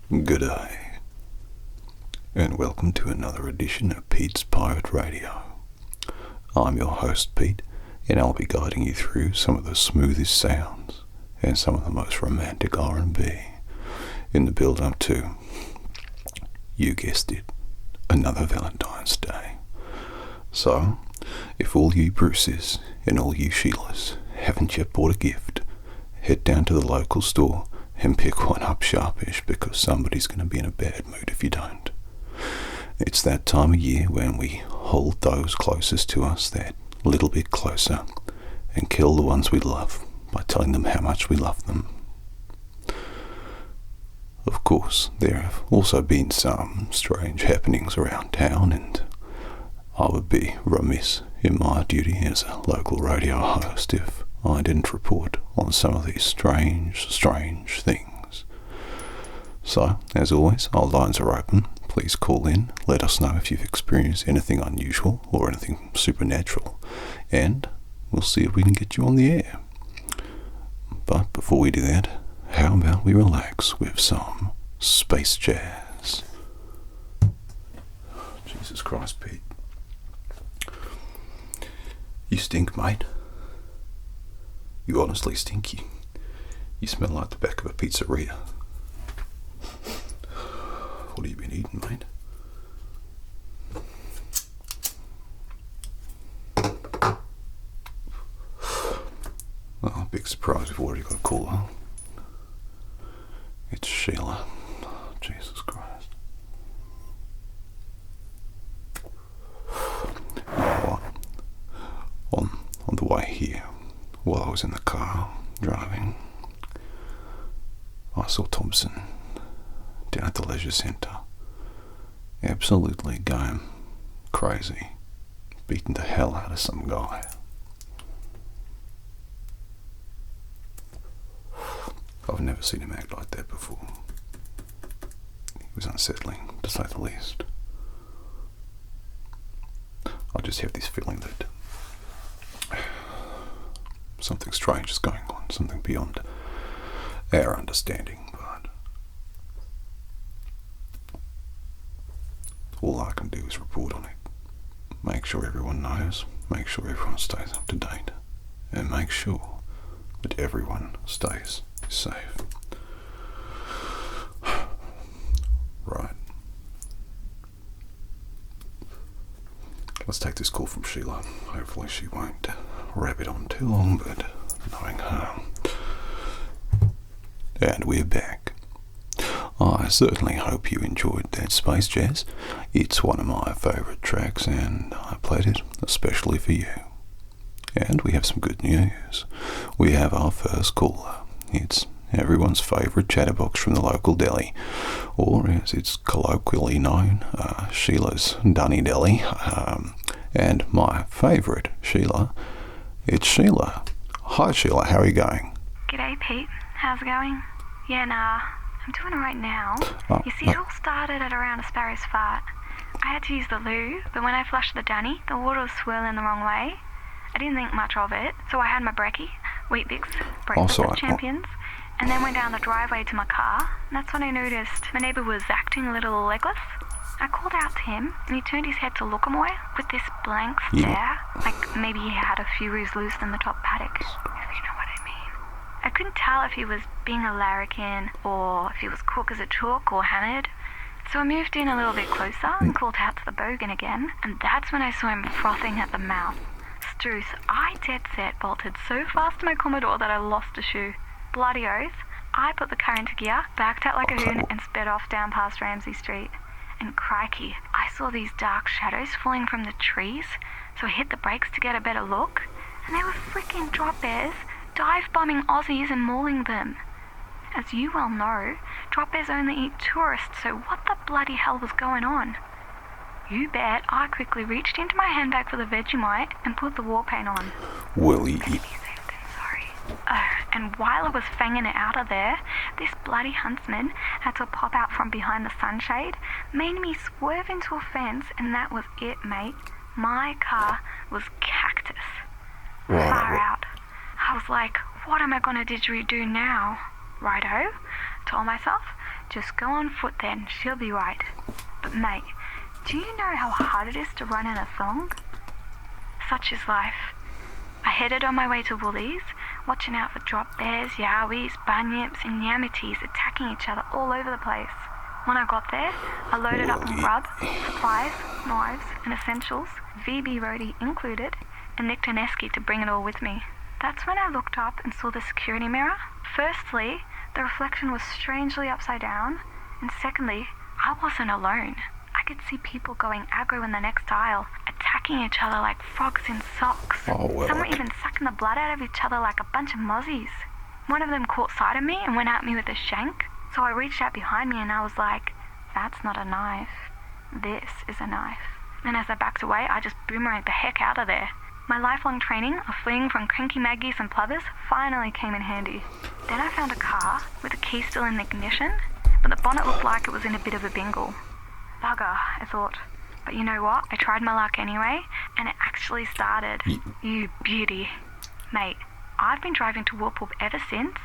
Good day, and welcome to another edition of Pete's Pirate Radio. I'm your host, Pete, and I'll be guiding you through some of the smoothest sounds and some of the most romantic R&B in the build-up to, you guessed it, another Valentine's Day. So, if all you Bruces and all you Sheilas haven't yet bought a gift, head down to the local store and pick one up sharpish, because somebody's going to be in a bad mood if you don't. It's that time of year when we hold those closest to us that little bit closer and kill the ones we love by telling them how much we love them. Of course, there have also been some strange happenings around town, and I would be remiss in my duty as a local radio host if I didn't report on some of these strange things. So, as always, our lines are open. Please call in, let us know if you've experienced anything unusual or anything supernatural, and we'll see if we can get you on the air. But before we do that, how about we relax with some space jazz? Jesus Christ, Pete. You stink, mate. You honestly stink. You smell like the back of a pizzeria. What have you been eating, mate? Oh, big surprise, we've already got a caller. It's Sheila. Oh, Jesus Christ. You know what? On the way here, while I was in the car driving, I saw Thompson down at the leisure centre, absolutely going crazy, beating the hell out of some guy. I've never seen him act like that before. It was unsettling, to say the least. I just have this feeling that something strange is going on, something beyond our understanding, but all I can do is report on it. Make sure everyone knows, make sure everyone stays up to date, and make sure that everyone stays safe. Right. Let's take this call from Sheila. Hopefully she won't rabbit on too long, but knowing her. And we're back. I certainly hope you enjoyed that space jazz. It's one of my favourite tracks, and I played it especially for you. And we have some good news. We have our first caller. It's everyone's favourite chatterbox from the local deli, or as it's colloquially known, Sheila's Dunny Deli. And my favourite, Sheila, it's Sheila. Hi Sheila, how are you going? G'day Pete, how's it going? Yeah, nah, I'm doing alright now. You see, it all started at around a sparrow's fart. I had to use the loo, but when I flushed the dunny, the water was swirling the wrong way. I didn't think much of it, so I had my brekkie, Wheat Bix, breakfast of champions, and then went down the driveway to my car, and that's when I noticed my neighbour was acting a little legless. I called out to him, and he turned his head to look away with this blank stare, like maybe he had a few roos loose in the top paddock, if you know what I mean. I couldn't tell if he was being a larrikin, or if he was cook as a chook or hammered, so I moved in a little bit closer and called out to the bogan again, and that's when I saw him frothing at the mouth. Struth, I dead set bolted so fast to my Commodore that I lost a shoe. Bloody oath. I put the car into gear, backed out like a hoon, and sped off down past Ramsay Street. And crikey, I saw these dark shadows falling from the trees, so I hit the brakes to get a better look, and they were frickin' drop bears, dive-bombing Aussies and mauling them. As you well know, drop bears only eat tourists, so what the bloody hell was going on? You bet I quickly reached into my handbag for the Vegemite and put the war paint on. Well, and while I was fanging it out of there, this bloody huntsman had to pop out from behind the sunshade, made me swerve into a fence, and that was it, mate. My car was cactus. Far out. I was like, what am I gonna didgeridoo now? Righto. Told myself, Just go on foot then, she'll be right. But mate, do you know how hard it is to run in a thong? Such is life. I headed on my way to Woolies, watching out for drop bears, yowies, bunyips and yamities attacking each other all over the place. When I got there, I loaded up on grub, supplies, knives and essentials, VB roadie included, and nicked an esky to bring it all with me. That's when I looked up and saw the security mirror. Firstly, the reflection was strangely upside down, and secondly, I wasn't alone. I could see people going aggro in the next aisle, attacking each other like frogs in socks. Oh, well, Some were even sucking the blood out of each other like a bunch of mozzies. One of them caught sight of me and went at me with a shank, so I reached out behind me and I was like, that's not a knife. This is a knife. And as I backed away, I just boomeranged the heck out of there. My lifelong training of fleeing from cranky Maggies and plovers finally came in handy. Then I found a car with the key still in the ignition, but the bonnet looked like it was in a bit of a bingle. Bugger, I thought. But you know what? I tried my luck anyway, and it actually started. You beauty. Mate, I've been driving to Whoop ever since,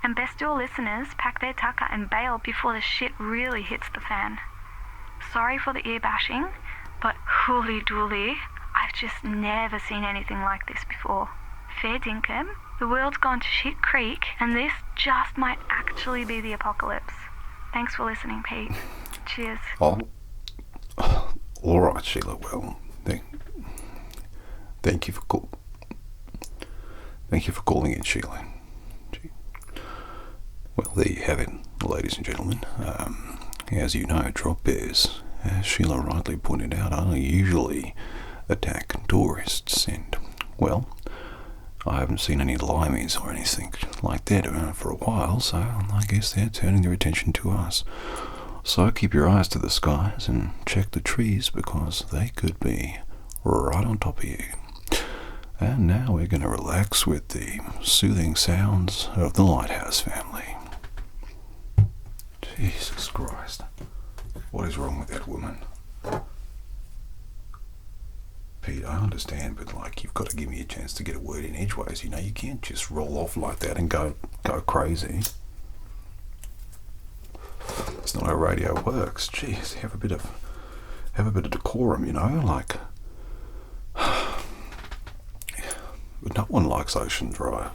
and best to all listeners pack their tucker and bail before the shit really hits the fan. Sorry for the ear bashing, but hooly dooly, I've just never seen anything like this before. Fair dinkum, the world's gone to shit creek, and this just might actually be the apocalypse. Thanks for listening, Pete. Cheers. Oh, all right, Sheila. Well, thank you for calling in, Sheila. Well, there you have it, ladies and gentlemen. As you know, drop bears, as Sheila rightly pointed out, only usually attack tourists, and well, I haven't seen any limeys or anything like that around for a while, so I guess they're turning their attention to us. So keep your eyes to the skies and check the trees, because they could be right on top of you. And now we're going to relax with the soothing sounds of the Lighthouse family. Jesus Christ, what is wrong with that woman? Pete, I understand, but you've got to give me a chance to get a word in edgeways. You can't just roll off like that and go crazy. That's not how radio works. Jeez, have a bit of decorum, But no one likes Ocean Drive.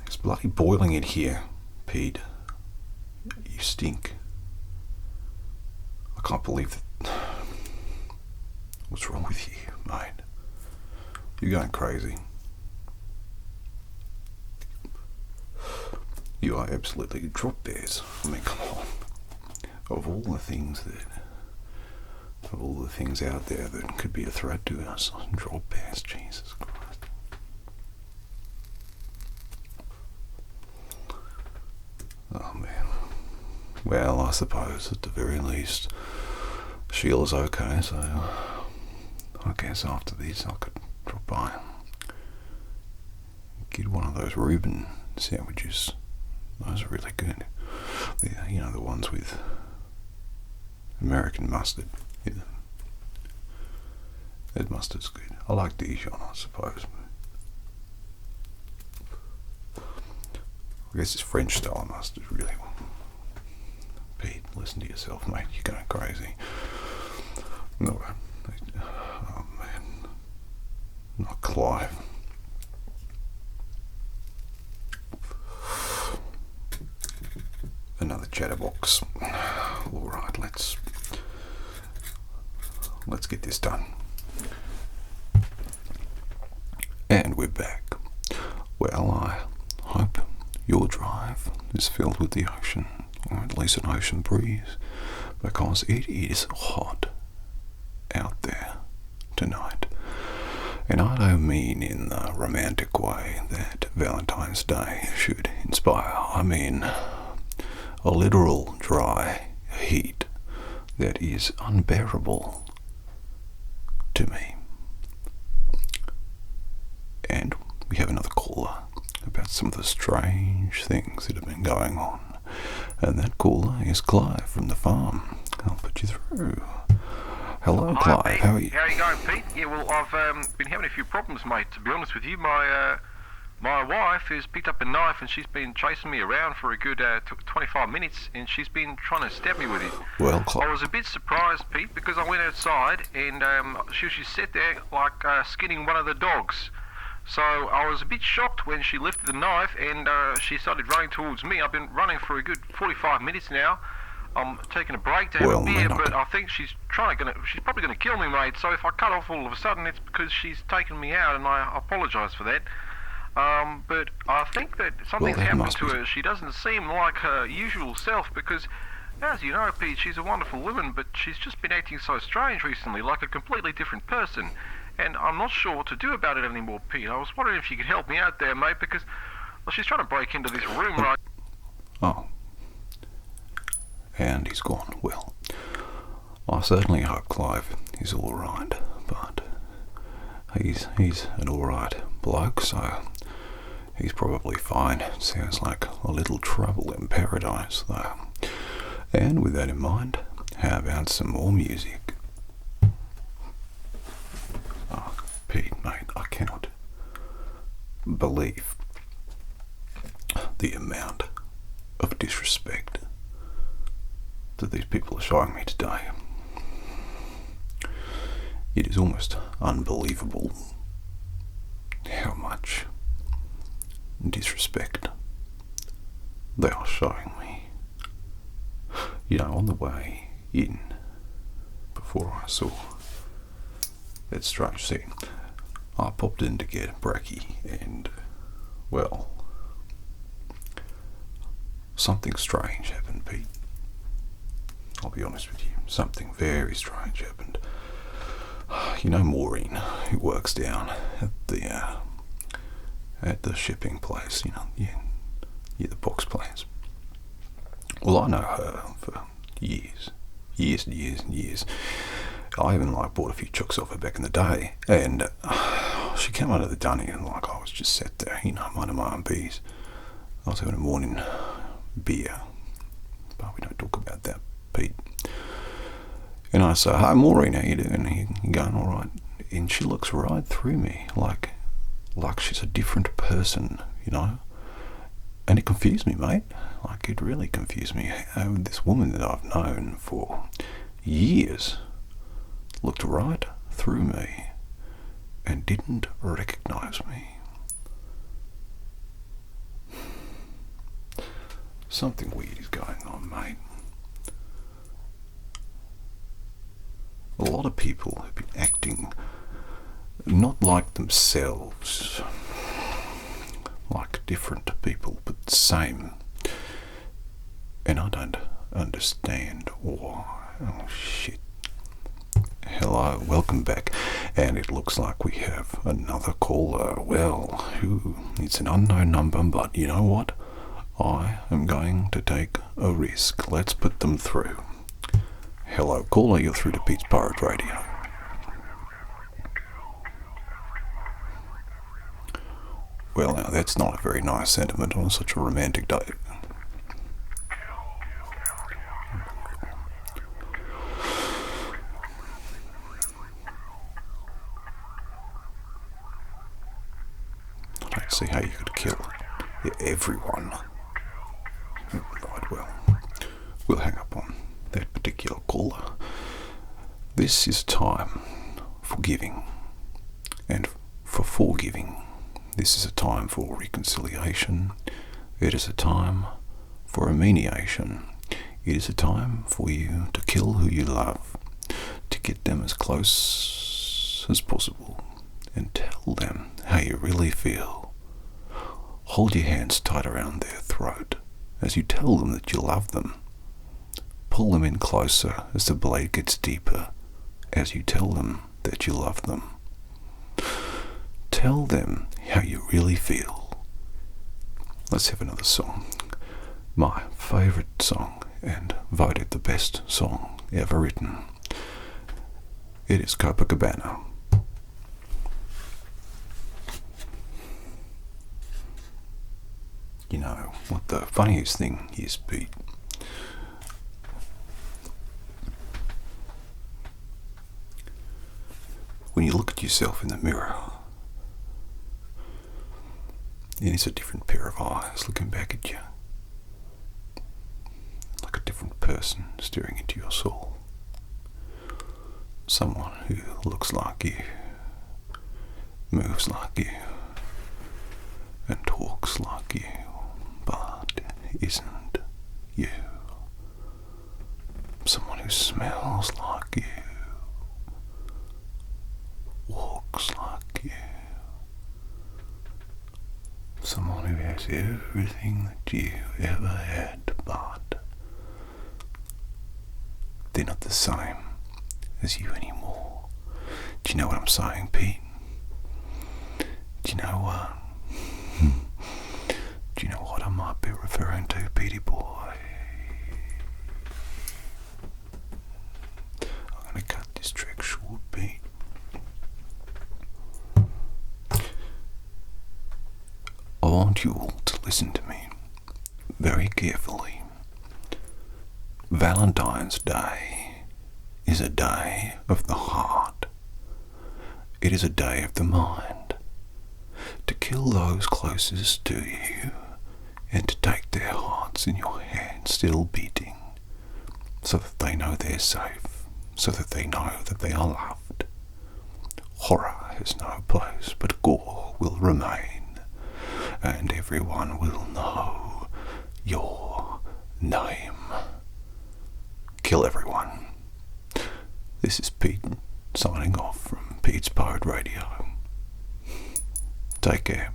It's bloody boiling in here, Pete. You stink. I can't believe that. What's wrong with you, mate? You're going crazy. You are absolutely drop bears. I mean, come on. Of all the things out there that could be a threat to us, drop bears, Jesus Christ. Oh man. Well, I suppose at the very least Sheila's okay, so I guess after this I could drop by and get one of those Reuben sandwiches. Those are really good. The ones with American mustard. Yeah. That mustard's good. I like Dijon, I suppose. I guess it's French style mustard, really. Pete, listen to yourself, mate. You're going crazy. No, oh man. Not Clive. Another chatterbox. Alright, let's get this done. And we're back. Well, I hope your drive is filled with the ocean, or at least an ocean breeze, because it is hot out there tonight. And I don't mean in the romantic way that Valentine's Day should inspire. I mean a literal dry heat that is unbearable to me. And we have another caller about some of the strange things that have been going on. And that caller is Clive from the farm. I'll put you through. Hello, Clive. Pete. How are you? How are you going, Pete? Yeah, well, I've been having a few problems, mate, to be honest with you. My My wife has picked up a knife and she's been chasing me around for a good 25 minutes, and she's been trying to stab me with it. Well, I was a bit surprised, Pete, because I went outside and she sat there like skinning one of the dogs. So I was a bit shocked when she lifted the knife and she started running towards me. I've been running for a good 45 minutes now. I'm taking a break to have a beer, but I think she's probably gonna kill me, mate. So if I cut off all of a sudden, it's because she's taken me out, and I apologise for that. But I think that something's happened to her. She doesn't seem like her usual self because, as you know, Pete, she's a wonderful woman, but she's just been acting so strange recently, like a completely different person. And I'm not sure what to do about it anymore, Pete. I was wondering if you could help me out there, mate, because she's trying to break into this room right. Oh. And he's gone. Well, I certainly hope Clive is alright, but he's an alright bloke, so he's probably fine. It sounds like a little trouble in paradise, though. And with that in mind, how about some more music? Oh, Pete, mate, I cannot believe the amount of disrespect that these people are showing me today. It is almost unbelievable how much disrespect they are showing me. You know, on the way in, before I saw that strange scene, I popped in to get a brekkie and, well, something strange happened, Pete. I'll be honest with you, something very strange happened. You know Maureen, who works down at the shipping place, you know, yeah, the box place. Well, I know her for years and years. I even bought a few chooks off her back in the day, and she came out of the dunny and I was just sat there, you know, minding my own bees. I was having a morning beer, but we don't talk about that, Pete. And I say, "Hi Maureen, how you doing?" And you going, "All right." And she looks right through me, like she's a different person, you know. And it confused me, mate. Like, it really confused me how this woman that I've known for years looked right through me and didn't recognise me. Something weird is going on, mate. A lot of people have been acting not like themselves, like different people, but the same. And I don't understand why. Oh shit. Hello, welcome back. And it looks like we have another caller. Well, it's an unknown number, but you know what? I am going to take a risk. Let's put them through. Hello, caller, you're through to Pete's Pirate Radio. Well, now that's not a very nice sentiment on such a romantic day. I don't see how you could kill everyone. Right, well, we'll hang up on that particular caller. This is time for giving and for forgiving. This is a time for reconciliation. It is a time for a mediation. It is a time for you to kill who you love, to get them as close as possible and tell them how you really feel. Hold your hands tight around their throat as you tell them that you love them. Pull them in closer as the blade gets deeper as you tell them that you love them. Tell them how you really feel. Let's have another song. My favourite song and voted the best song ever written. It is Copacabana. You know what the funniest thing is, Pete? When you look at yourself in the mirror, It is a different pair of eyes looking back at you. Like a different person staring into your soul. Someone who looks like you, moves like you, and talks like you, but isn't you. Someone who smells like you, walks like you. Someone who has everything that you ever had, but they're not the same as you anymore. Do you know what I'm saying, Pete? Do you know what? Do you know what I might be referring to, Petey boy? I'm gonna cut this track short, Pete. I want you all to listen to me very carefully. Valentine's Day is a day of the heart. It is a day of the mind. To kill those closest to you and to take their hearts in your hand still beating, so that they know they're safe, so that they know that they are loved. Horror has no place, but gore will remain, and everyone will know your name. Kill everyone. This is Pete, signing off from Pete's Pirate Radio. Take care.